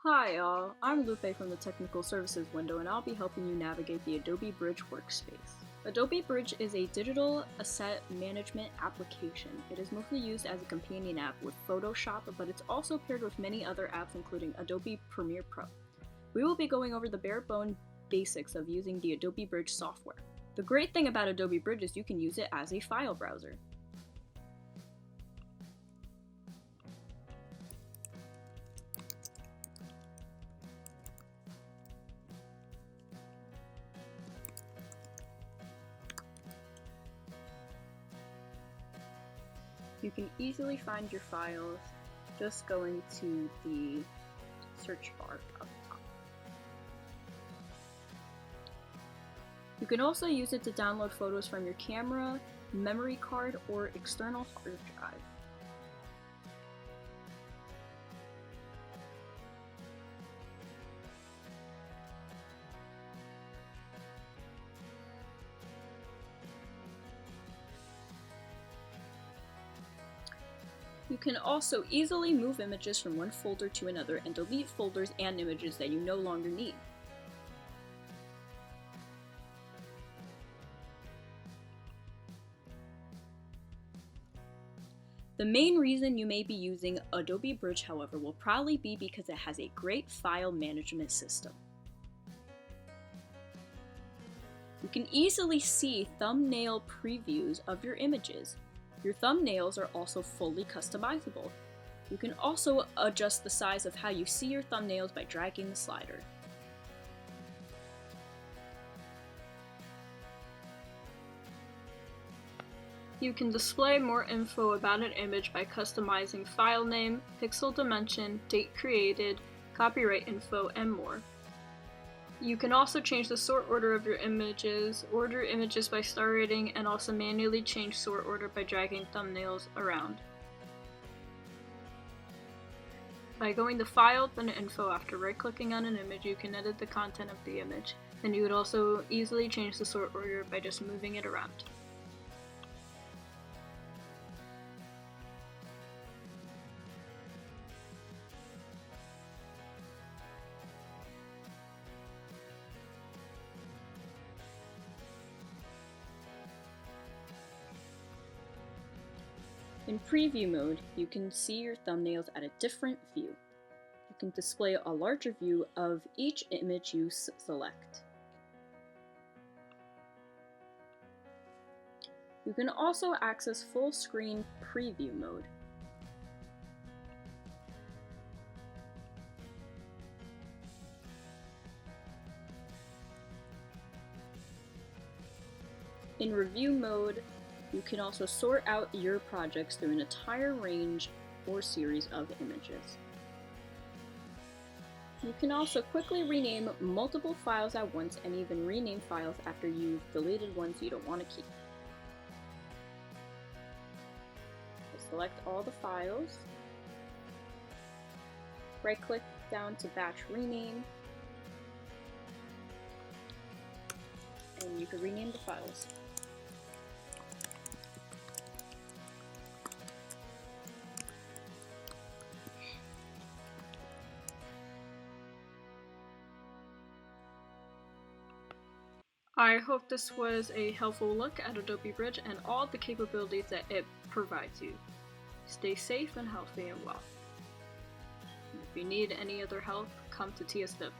Hi all, I'm Lupe from the Technical Services window and I'll be helping you navigate the Adobe Bridge workspace. Adobe Bridge is a digital asset management application. It is mostly used as a companion app with Photoshop, but it's also paired with many other apps including Adobe Premiere Pro. We will be going over the bare-bone basics of using the Adobe Bridge software. The great thing about Adobe Bridge is you can use it as a file browser. You can easily find your files just going to the search bar up top. You can also use it to download photos from your camera, memory card, or external hard drive. You can also easily move images from one folder to another and delete folders and images that you no longer need. The main reason you may be using Adobe Bridge, however, will probably be because it has a great file management system. You can easily see thumbnail previews of your images. Your thumbnails are also fully customizable. You can also adjust the size of how you see your thumbnails by dragging the slider. You can display more info about an image by customizing file name, pixel dimension, date created, copyright info, and more. You can also change the sort order of your images, order images by star rating, and also manually change sort order by dragging thumbnails around. By going to File, then Info, after right-clicking on an image, you can edit the content of the image, and you would also easily change the sort order by just moving it around. In preview mode, you can see your thumbnails at a different view. You can display a larger view of each image you select. You can also access full screen preview mode. In review mode, you can also sort out your projects through an entire range or series of images. You can also quickly rename multiple files at once and even rename files after you've deleted ones you don't want to keep. Select all the files, right-click down to batch rename, and you can rename the files. I hope this was a helpful look at Adobe Bridge and all the capabilities that it provides you. Stay safe and healthy and well. If you need any other help, come to TSW.